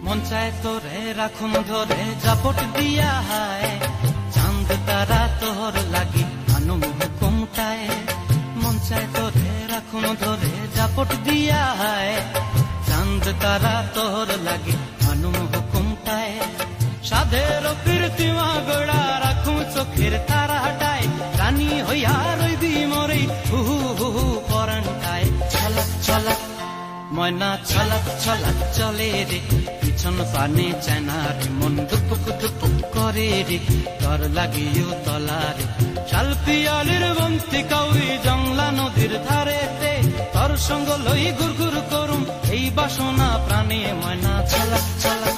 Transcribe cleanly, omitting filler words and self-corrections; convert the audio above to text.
মন চায় তোরে রাখুন ধরে জাপট দিয়া হায়, চাঁদ তারা তোর লাগি আনুম হুকুমটায়। মন চায় তোরে রাখুন ধরে জাপট দিয়া হায়, চাঁদ তারা তোর লাগি আনুম হুকুমটায়। সাধের কীর্তিমা গোড়া রাখুন চোখের তারা হাটায়, রানী হইয়া রইবি মরে হু হু হু পরান্টায়। ছলাক ছলাক ময়না ছলাক ছলাক চলে রে, পিছন পানে চায়না রে, মন দুপুক দুপুক করে রে, তর লাগিও তলারে। শাল পিয়ালির বন্তি কাউরি জংলা নদীর ধারেতে, তর সঙ্গ লই গুড় গুড় করুম এই বাসনা প্রাণে। ময়না ছলাক ছলাক